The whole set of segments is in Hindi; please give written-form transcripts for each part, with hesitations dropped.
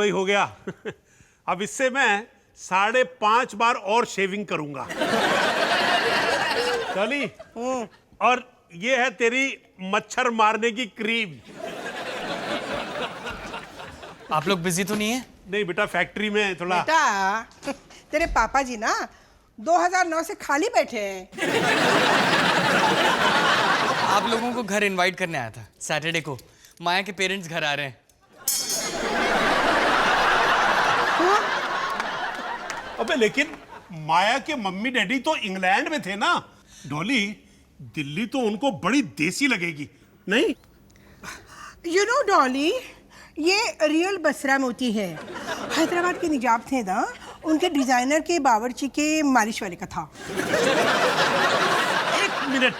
वही हो गया। अब इससे मैं 5.5 बार और शेविंग करूंगा। डॉली, और ये है तेरी मच्छर मारने की क्रीम। आप लोग बिजी तो नहीं है? नहीं बेटा, फैक्ट्री में थोड़ा। बेटा, तेरे पापा जी ना 2009 से खाली बैठे हैं। आप लोगों को घर इनवाइट करने आया था सैटरडे को। माया के पेरेंट्स घर आ रहे हैं। अबे लेकिन माया के मम्मी डैडी तो इंग्लैंड में थे ना। डॉली, दिल्ली तो उनको बड़ी देसी लगेगी, नहीं? यू नो डॉली, ये रियल बसरा मोती है। हैदराबाद के निजाब थे ना, उनके डिजाइनर के बावर्ची के मालिश वाले का था। एक मिनट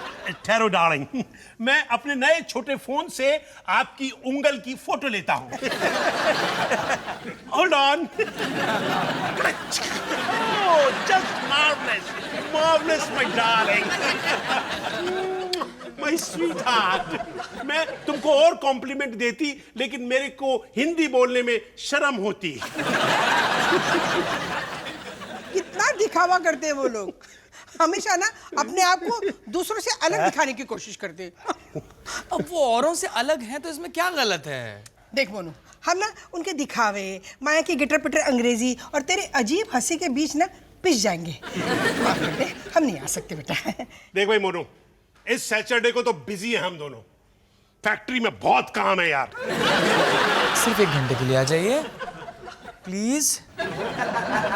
ठहरो डार्लिंग, मैं अपने नए छोटे फोन से आपकी उंगल की फोटो लेता हूं। Hold on. Just marvellous, marvellous my darling, my sweet heart. मैं तुमको और कॉम्प्लीमेंट देती, लेकिन मेरे को हिंदी बोलने में शर्म होती। कितना दिखावा करते हैं वो लोग। हमेशा ना अपने आप को दूसरों से अलग दिखाने की कोशिश करते हैं। अब वो औरों से अलग हैं तो इसमें क्या गलत है? देख मोनू, हम ना उनके दिखावे, माया की गिटर पिटर अंग्रेजी और तेरे अजीब हंसी के बीच ना पिस जाएंगे। माफ कर दे, हम नहीं आ सकते बेटा। देख भाई मोनू, इस सैटरडे को तो बिजी है हम दोनों। फैक्ट्री में बहुत काम है यार। सिर्फ 1 घंटे के लिए आ जाइए प्लीज।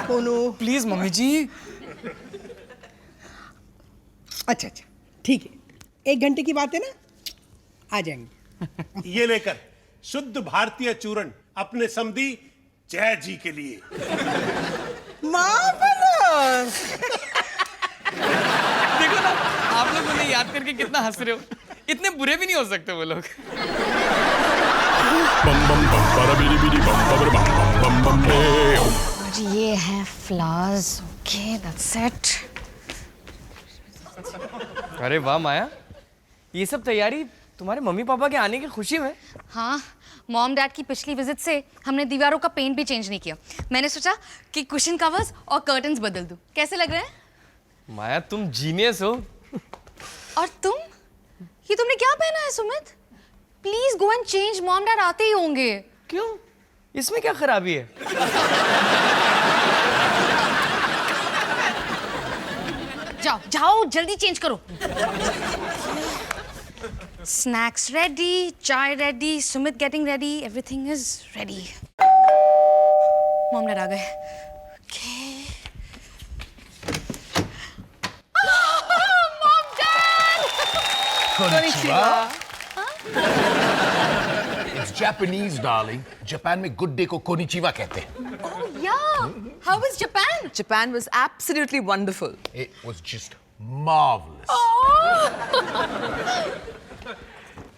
मोनू, प्लीज मम्मी जी। अच्छा अच्छा ठीक है, 1 घंटे की बात है ना, आ जाएंगे। ये लेकर शुद्ध भारतीय चूर्ण अपने समधी जय जी के लिए। मार्वलस। देखो ना, आप लोग उन्हें याद करके कितना हंस रहे हो। इतने बुरे भी नहीं हो सकते वो लोग। और ये है फ्लावर्स। Okay, that's it. अरे वाह माया, ये सब तैयारी तुम्हारे मम्मी पापा के आने की खुशी में? हाँ, मॉम डैड की पिछली विजिट से हमने दीवारों का पेंट भी चेंज नहीं किया। मैंने सोचा कि कुशन कवर्स और कर्टन्स बदल दूं। कैसे लग रहे हैं? माया तुम जीनियस हो। और तुम, ये तुमने क्या पहना है Sumit? Please go and change, mom dad आते ही होंगे। क्यों, इसमें क्या खराबी है? जाओ जाओ, जल्दी चेंज करो। स्नैक्स रेडी, चाय ready, Sumit getting ready, everything is ready. Mom dad आ गए। Mom dad. Konnichiwa. It's Japanese, darling. Japan में गुड डे को कोनिचिवा कहते हैं। Oh yeah. How was Japan? Japan was absolutely wonderful. It was just marvelous.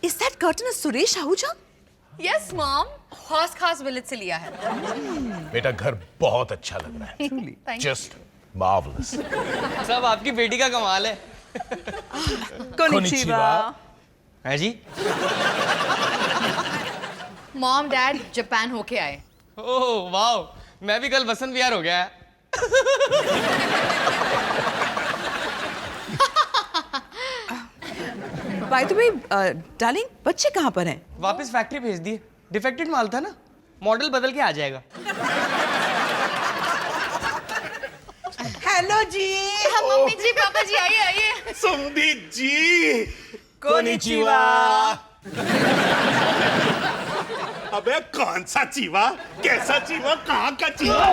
Is that curtain a Suresh Ahuja? Yes, mom. Horse Khas Village से लिया है। बेटा घर बहुत अच्छा लग रहा है। Thank you. Just marvelous. सब आपकी बेटी का कमाल है। Konnichiwa. है जी? मॉम डैड जापान होके आए। ओह वाह, मैं भी कल बसंत विहार हो गया। By the way, darling, बच्चे कहाँ पर हैं? वापस फैक्ट्री भेज दिए। डिफेक्टेड माल था ना, मॉडल बदल के आ जाएगा। हेलो जी। हाँ, मम्मी जी, पापा जी, आइए आइए। समधी जी, कोनिचिवा। अबे कौन सा चीवा, कैसा चीवा, कहाँ का चीवा?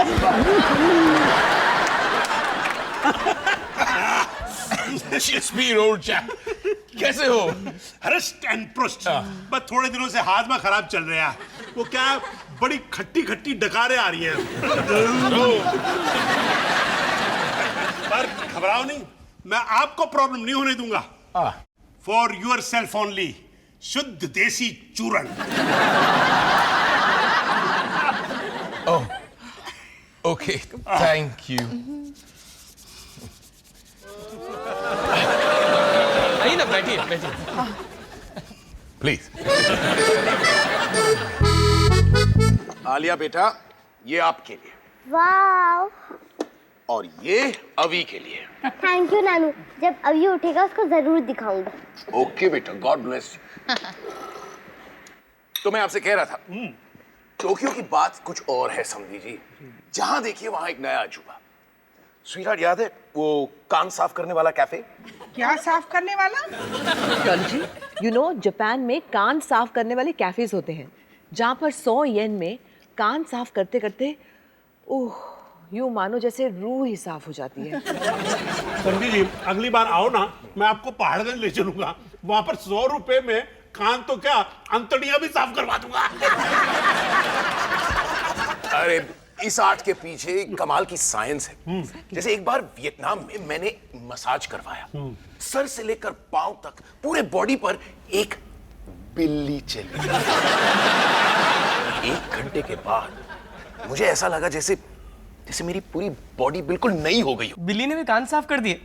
शेक्सपियर ओल्ड चैप, कैसे हो? हरस्ट एंड पुष्ट। बस थोड़े दिनों से हाजमा खराब चल रहा है। वो क्या, बड़ी खट्टी खट्टी डकारें आ रही हैं। पर घबराओ नहीं, मैं आपको प्रॉब्लम नहीं होने दूंगा। फॉर यूर सेल्फ ओनली, शुद्ध देसी चूरण। Oh, okay, thank you. आइए ना, बैठिए बैठिए। Please. आलिया बेटा, ये आपके लिए वाव, और ये अवी के लिए। थैंक यू नानू। जब अभी उठेगा उसको जरूर दिखाऊंगा। ओके बेटा, गॉड ब्लेस यू। तो मैं आपसे कह रहा था, टोक्यो की बात कुछ और है समधी जी। जहां देखिए वहां एक नया अजूबा। स्वीटहार्ट, याद है वो कान साफ करने वाला कैफे? क्या साफ करने वाला? डॉली जी, यू नो जापान में कान साफ करने वाले कैफेज होते हैं जहाँ पर 100 येन में कान साफ करते करते ओह यूं मानो जैसे रूह ही साफ हो जाती है। समझी जी, अगली बार आओ ना, मैं आपको पहाड़गंज ले चलूंगा। वहां पर 100 रुपए में कान तो क्या, अंतड़ियां भी साफ करवा दूंगा। अरे इस आर्ट के पीछे कमाल की साइंस है। जैसे एक बार वियतनाम में मैंने मसाज करवाया, सर से लेकर पांव तक पूरे बॉडी पर एक बिल्ली चली। 1 घंटे के बाद मुझे ऐसा लगा जैसे मेरी पूरी बॉडी बिल्कुल नई हो गई हो। बिल्ली ने भी कान साफ कर दिए।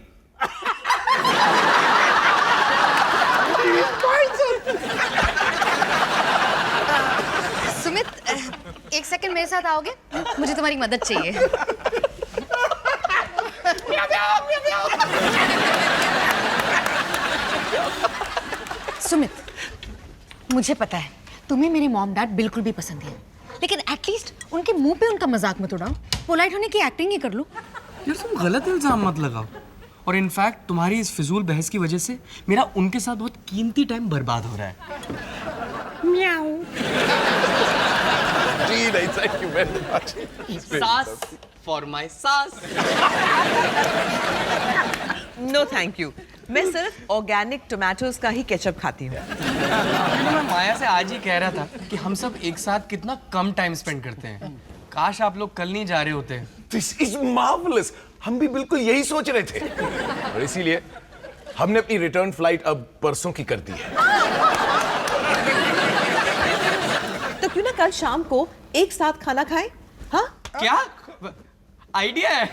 सुमित, एक सेकंड मेरे साथ आओगे? मुझे तुम्हारी मदद चाहिए। सुमित, मुझे पता है तुम्हें मेरे मॉम डैड बिल्कुल भी पसंद नहीं, लेकिन एटलीस्ट उनके मुंह पे उनका मजाक मत उड़ाओ। पोलाइट होने की एक्टिंग ही कर लो। यार तुम गलत इल्जाम मत लगाओ। और इनफैक्ट तुम्हारी इस फिजूल बहस की वजह से मेरा उनके साथ बहुत कीमती टाइम बर्बाद हो रहा है। जी नहीं, थैंक यू वेरी मच। सास फॉर माय सास। नो थैंक यू, मैं सिर्फ ऑर्गेनिक टोमेटोज का ही केचप खाती हूँ। मैं माया से आज ही कह रहा था कि हम सब एक साथ कितना कम टाइम स्पेंड करते हैं। काश आप लोग कल नहीं जा रहे होते। This is marvellous. हम भी बिल्कुल यही सोच रहे थे, और इसीलिए हमने अपनी रिटर्न फ्लाइट अब परसों की कर दी है। तो क्यों ना कल शाम को एक साथ खाना खाएं? हाँ? क्या आइडिया है?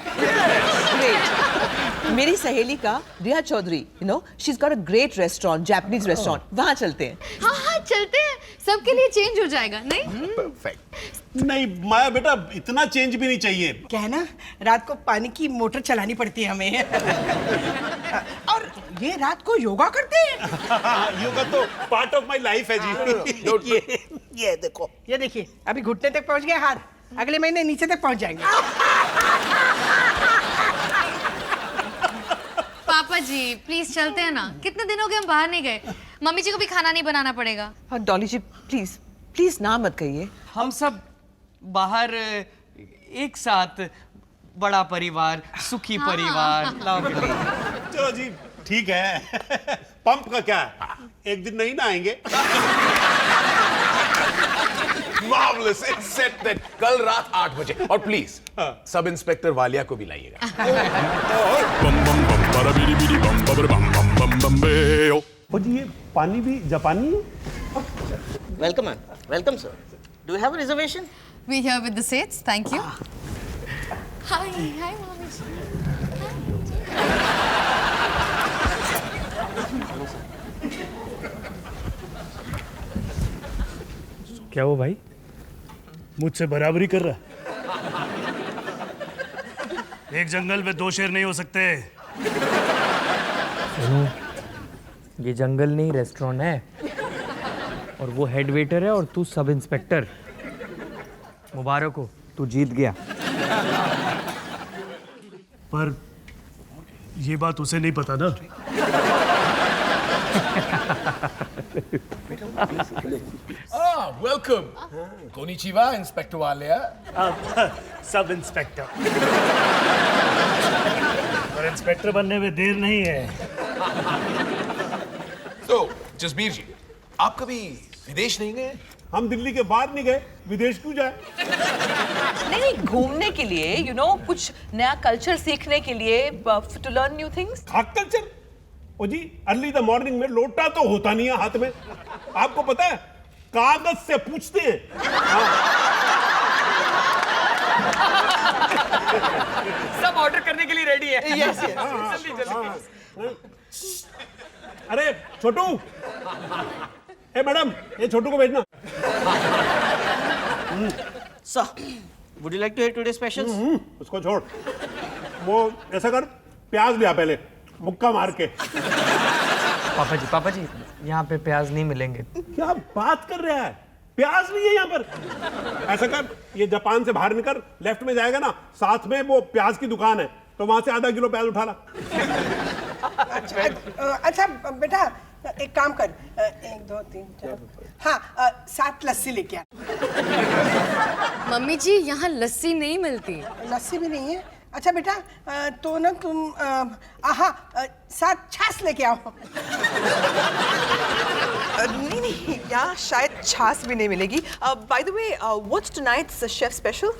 ग्रेट। मेरी सहेली का Riya Chaudhary, you know, she is got a great restaurant, Japanese restaurant, वहां चलते हैं। हाँ हाँ चलते हैं, सबके लिए चेंज हो जाएगा। नहीं परफेक्ट। नहीं माया बेटा, इतना चेंज भी नहीं चाहिए। क्या है ना, रात को पानी की मोटर चलानी पड़ती है हमें। और ये रात को योगा करते हैं। योगा तो पार्ट ऑफ माय लाइफ है जी। ये देखो, ये देखिए, अभी घुटने तक पहुंच गए हाथ, अगले महीने नीचे तक पहुंच जाएंगे। पापा जी प्लीज चलते हैं ना, कितने दिन हो गए हम बाहर नहीं गए। मम्मी जी को भी खाना नहीं बनाना पड़ेगा। हाँ डॉली जी, प्लीज प्लीज ना मत कहिए। हम सब बाहर एक साथ, बड़ा परिवार, सुखी परिवार। चलो जी ठीक है। पंप का क्या है, एक दिन नहीं ना आएंगे। Marvelous. It's set that कल रात 8 बजे, और प्लीज सब इंस्पेक्टर वालिया को भी लाइएगा। और जी ये पानी भी जापानी है? Welcome, ma'am. Welcome, sir. Do you have a reservation? We here with the Sates, thank you. Hi, hi, mommy. क्या वो भाई मुझसे बराबरी कर रहा? एक जंगल में 2 शेर नहीं हो सकते। ये जंगल नहीं रेस्टोरेंट है, और वो हेड वेटर है और तू सब इंस्पेक्टर। मुबारक हो, तू जीत गया। पर ये बात उसे नहीं पता ना। Welcome. Konnichiwa inspector Walia. Sub inspector. पर इंस्पेक्टर बनने में देर नहीं है। तो जसबीर जी, आप कभी विदेश नहीं गए? हम दिल्ली के बाहर नहीं गए, विदेश क्यों जाए? नहीं, घूमने के लिए, यू नो, कुछ नया कल्चर सीखने के लिए, टू लर्न न्यू थिंग्स। खाक कल्चर? ओ जी, अर्ली द मॉर्निंग में लोटा तो होता नहीं है हाथ में। आपको पता है, कागज से पूछते हैं। सब ऑर्डर करने के लिए रेडी है। Yes yes. जल्दी जल्दी। अरे छोटू, ए मैडम, ये छोटू को भेजना। So, would you like to hear today's specials? उसको छोड़, वो ऐसा कर, प्याज भी आ पहले, मुक्का मार के। पापा जी यहाँ पे प्याज नहीं मिलेंगे। क्या बात कर रहा है? प्याज नहीं है यहाँ पर। ऐसा कर, ये जापान से बाहर निकल, लेफ्ट में जाएगा ना, साथ में वो प्याज की दुकान है, तो वहां से आधा किलो प्याज उठा ला। अच्छा बेटा, एक काम कर, 1 2 3 4, हाँ 7 लस्सी लेके आ। मम्मी जी यहाँ लस्सी नहीं मिलती। लस्सी भी नहीं है? अच्छा बेटा, तो ना तुम 7 छाछ लेके आओ। नहीं, यहाँ शायद छाछ भी नहीं मिलेगी। By the way, what's tonight's chef special?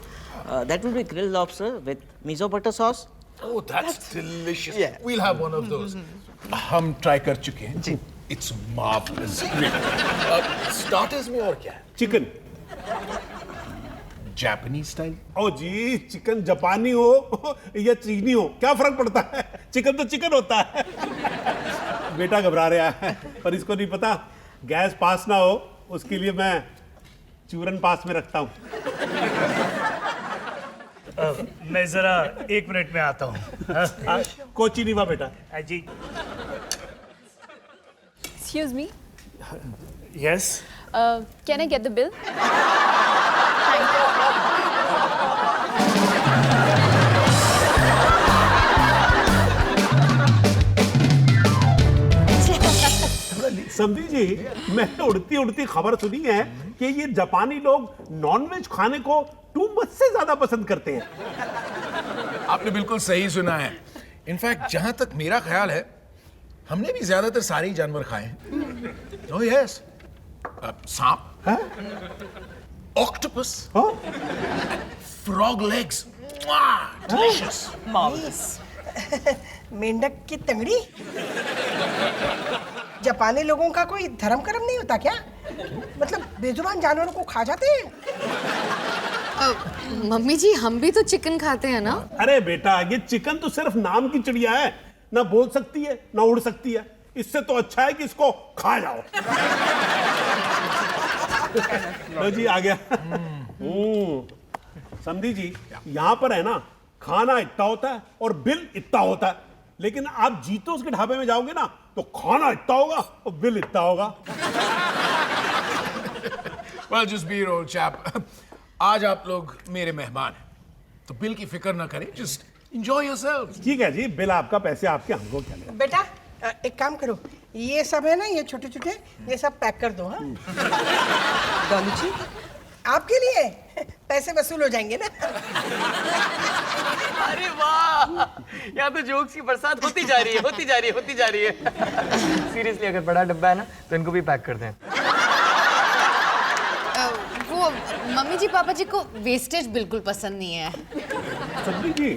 That will be grilled lobster with miso butter sauce. Oh, that's delicious. Yeah. We'll have one of those. हम ट्राई कर चुके हैं जी। It's marvelous. Starters में और क्या है? चिकन। Japanese style? ओ जी, चिकन जापानी हो या चीनी हो, क्या फर्क पड़ता है? चिकन तो चिकन होता है। बेटा घबरा रहा है, पर इसको नहीं पता गैस पास ना हो, उसके लिए मैं चूरन पास में रखता हूँ। मैं जरा 1 मिनट में आता हूँ। कोची नहीं हुआ बेटा। जी। Excuse me. Yes. Can I get the bill? समझी जी, मैंने उड़ती उड़ती खबर सुनी है कि ये जापानी लोग नॉनवेज खाने को टू मच से ज्यादा पसंद करते हैं। आपने बिल्कुल सही सुना है। इनफैक्ट जहां तक मेरा ख्याल है, हमने भी ज्यादातर सारे ही जानवर खाए हैं। ओह यस, सांप, ऑक्टोपस, फ्रॉग लेग्स, डिलीशियस। मेंढक की तंगड़ी। जापानी लोगों का कोई धर्म कर्म नहीं होता क्या? मतलब बेजुबान जानवरों को खा जाते हैं? मम्मी जी हम भी तो चिकन खाते हैं ना। अरे बेटा, ये चिकन तो सिर्फ नाम की चिड़िया है, ना बोल सकती है ना उड़ सकती है। इससे तो अच्छा है कि इसको खा जाओ। लो जी, आ गया। समझी जी, यहाँ पर है ना, खाना इतना होता है और बिल इतना होता है, लेकिन आप जीतोस के ढाबे में जाओगे ना, तो खाना इतना होगा और बिल इतना होगा। Well, Jasbir, old chap, आज आप लोग मेरे मेहमान हैं, तो बिल की फिक्र ना करें, just enjoy yourselves. ठीक है जी, बिल आपका, पैसे आपके, हमको क्या लेना। बेटा एक काम करो, ये सब है ना, ये छोटे छोटे, ये सब पैक कर दो। हाँ डॉली जी, आपके लिए पैसे वसूल हो जाएंगे ना। अरे वाह, यहाँ तो जोक्स की बरसात होती जा रही है। सीरियसली, अगर बड़ा डब्बा है ना, तो इनको भी पैक कर दें। वो मम्मी जी पापा जी को वेस्टेज बिल्कुल पसंद नहीं है। सब्जी जी,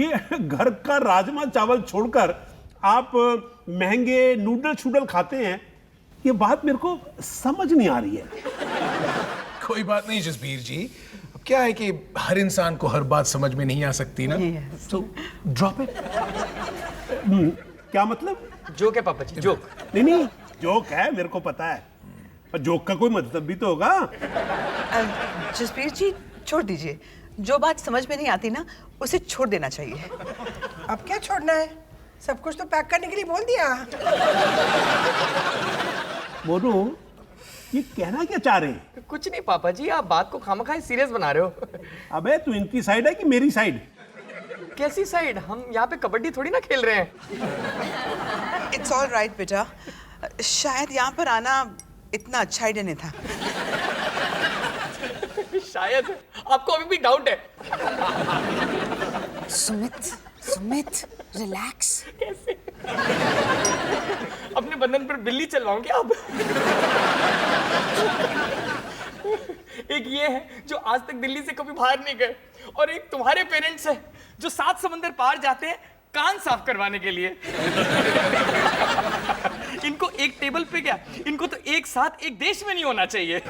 ये घर का राजमा चावल छोड़कर आप महंगे नूडल शूडल खाते हैं, ये बात मेरे को समझ नहीं आ रही है। कोई बात नहीं जसबीर जी, अब क्या है कि हर इंसान को हर बात समझ में नहीं आ सकती ना, तो ड्रॉप इट। क्या मतलब? जोक है पापा जी, जोक। नहीं, जोक है, मेरे को पता है, पर जोक का कोई मतलब भी तो होगा। जसबीर जी छोड़ दीजिए, जो बात समझ में नहीं आती ना, उसे छोड़ देना चाहिए। अब क्या छोड़ना है? सब कुछ तो पैक करने के लिए बोल दिया। मोनू, ये कहना क्या चाह रहे हैं? कुछ नहीं पापा जी, आप बात को खामखाई सीरियस बना रहे हो। अबे तू इनकी साइड है कि मेरी साइड? कैसी साइड? हम यहाँ पे कबड्डी थोड़ी ना खेल रहे हैं। इट्स ऑल राइट बेटा, शायद यहाँ पर आना इतना अच्छा आइडिया नहीं था। शायद आपको अभी भी डाउट है। सुमित रिलैक्स। कैसे? अपने बंधन पर बिल्ली चलवाऊं क्या अब? एक ये है जो आज तक दिल्ली से कभी बाहर नहीं गए, और एक तुम्हारे पेरेंट्स है जो 7 समंदर पार जाते हैं कान साफ करवाने के लिए। इनको एक टेबल पे क्या, इनको तो एक साथ एक देश में नहीं होना चाहिए।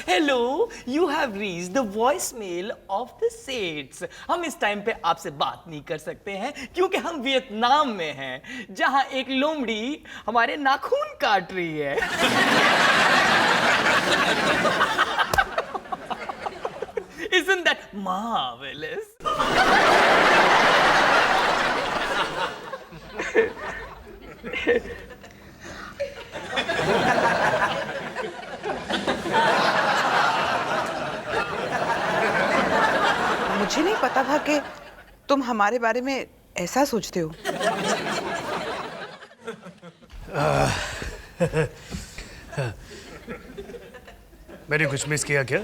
Hello, you have reached the voicemail of the sets. हम इस टाइम पे आपसे बात नहीं कर सकते हैं क्योंकि हम वियतनाम में हैं, जहां एक लोमड़ी हमारे नाखून काट रही है। Isn't that marvelous? मुझे नहीं पता था कि तुम हमारे बारे में ऐसा सोचते हो। मैंने कुछ मिस किया क्या?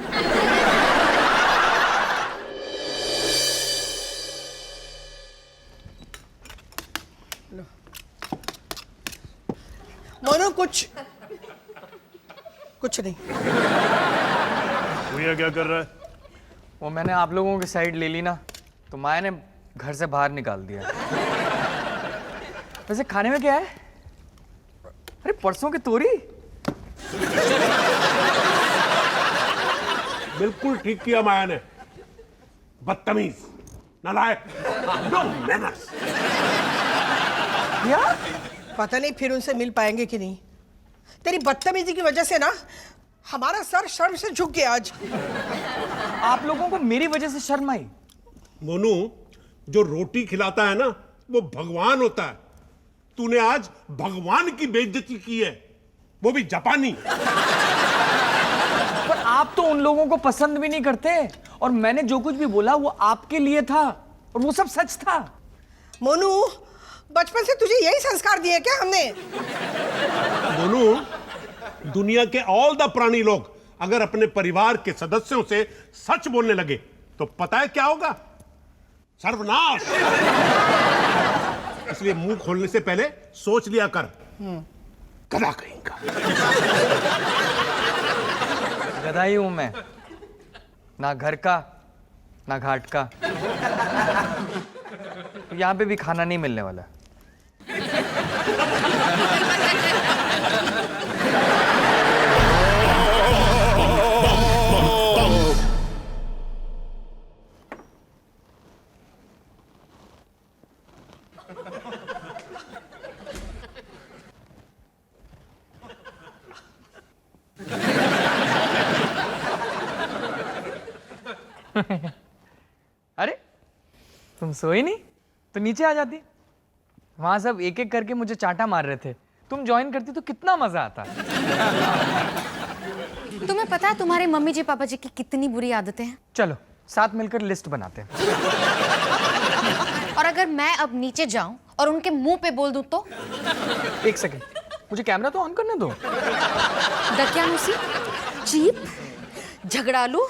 मोनू कुछ नहीं। भैया क्या कर रहा है? वो मैंने आप लोगों की साइड ले ली ना, तो माया ने घर से बाहर निकाल दिया। वैसे खाने में क्या है? अरे परसों की तोरी। बिल्कुल ठीक किया माया ने। बदतमीज, नालायक, नो मैनर्स। या पता नहीं फिर उनसे मिल पाएंगे कि नहीं। तेरी बदतमीजी की वजह से ना हमारा सर शर्म से झुक गया आज। आप लोगों को मेरी वजह से शर्म आई? मोनू, जो रोटी खिलाता है ना वो भगवान होता है। तूने आज भगवान की बेइज्जती की है, वो भी जापानी। पर आप तो उन लोगों को पसंद भी नहीं करते, और मैंने जो कुछ भी बोला वो आपके लिए था, और वो सब सच था। मोनू, बचपन से तुझे यही संस्कार दिए क्या हमने? मोनू, दुनिया के ऑल द प्राणी लोग अगर अपने परिवार के सदस्यों से सच बोलने लगे तो पता है क्या होगा? सर्वनाश। इसलिए मुंह खोलने से पहले सोच लिया कर। गधा कहीं का। गधा ही हूं मैं, ना घर का ना घाट का। यहां पे भी खाना नहीं मिलने वाला। अरे तुम सोई नहीं तो नीचे आ जाती। वहां सब एक एक करके मुझे चांटा मार रहे थे, तुम ज्वाइन करती तो कितना मजा आता। तुम्हें पता है तुम्हारे मम्मी जी पापा जी की कितनी बुरी आदतें हैं? चलो साथ मिलकर लिस्ट बनाते हैं। और अगर मैं अब नीचे जाऊं और उनके मुंह पे बोल दूं तो? एक सेकंड, मुझे कैमरा तो ऑन करने दो। दकियानुसी, चीप, झगड़ालू,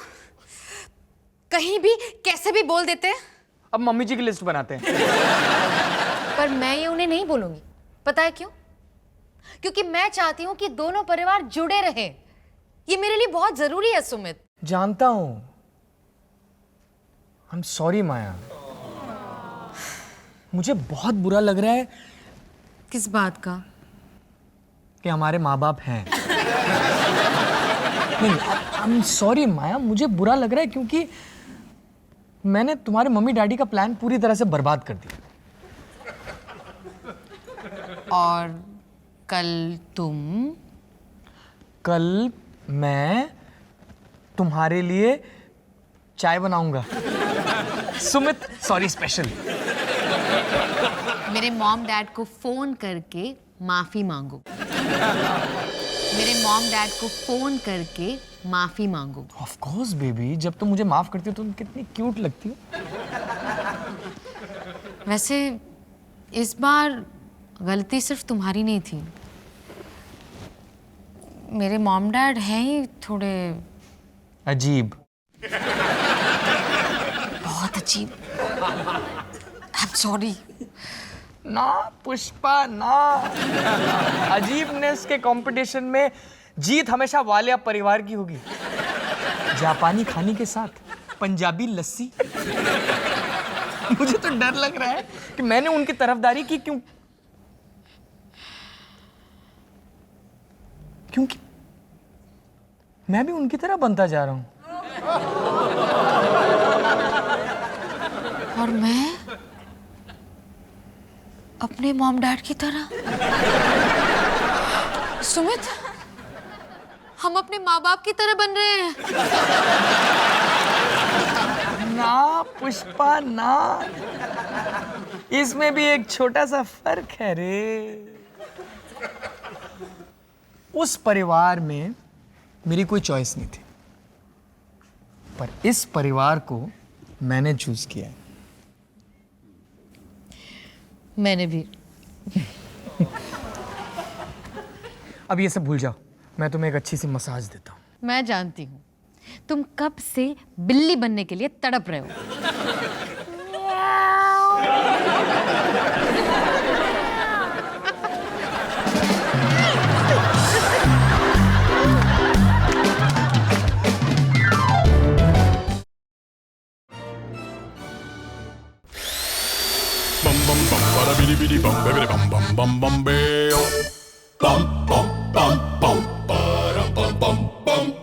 कहीं भी कैसे भी बोल देते हैं। अब मम्मी जी की लिस्ट बनाते हैं। पर मैं ये उन्हें नहीं बोलूंगी। पता है क्यों? क्योंकि मैं चाहती हूं कि दोनों परिवार जुड़े रहें। ये मेरे लिए बहुत जरूरी है सुमित। जानता हूं। आई एम सॉरी माया, मुझे बहुत बुरा लग रहा है। किस बात का? कि हमारे माँ बाप हैं। नहीं, आई एम सॉरी माया, मुझे बुरा लग रहा है क्योंकि मैंने तुम्हारे मम्मी डैडी का प्लान पूरी तरह से बर्बाद कर दिया। और कल मैं तुम्हारे लिए चाय बनाऊंगा। Sumit, sorry special. मेरे मॉम डैड को फोन करके माफी मांगो। मेरे मॉम डैड को फोन करके माफी मांगो। ऑफ कोर्स बेबी, जब तुम मुझे माफ करती हो तो तुम कितनी क्यूट लगती हो। वैसे इस बार गलती सिर्फ तुम्हारी नहीं थी। मेरे मॉम डैड हैं ही थोड़े अजीब। बहुत अजीब। I am sorry. ना पुष्पा ना। अजीबनेस के कंपटीशन में जीत हमेशा वालिया परिवार की होगी। जापानी खाने के साथ पंजाबी लस्सी। मुझे तो डर लग रहा है कि मैंने उनकी तरफदारी की क्योंकि मैं भी उनकी तरह बनता जा रहा हूं। और मैं अपने मॉम डैड की तरह। सुमित, हम अपने माँ बाप की तरह बन रहे हैं। ना पुष्पा ना, इसमें भी एक छोटा सा फर्क है रे। उस परिवार में मेरी कोई चॉइस नहीं थी, पर इस परिवार को मैंने चूज किया है। मैंने भी। अब ये सब भूल जाओ, मैं तुम्हें एक अच्छी सी मसाज देता हूँ। मैं जानती हूँ तुम कब से बिल्ली बनने के लिए तड़प रहे हो। bum bum bum bada bidi bidi bum bidi bum bum bum bum bum bum bum bum bum bum bum bum bum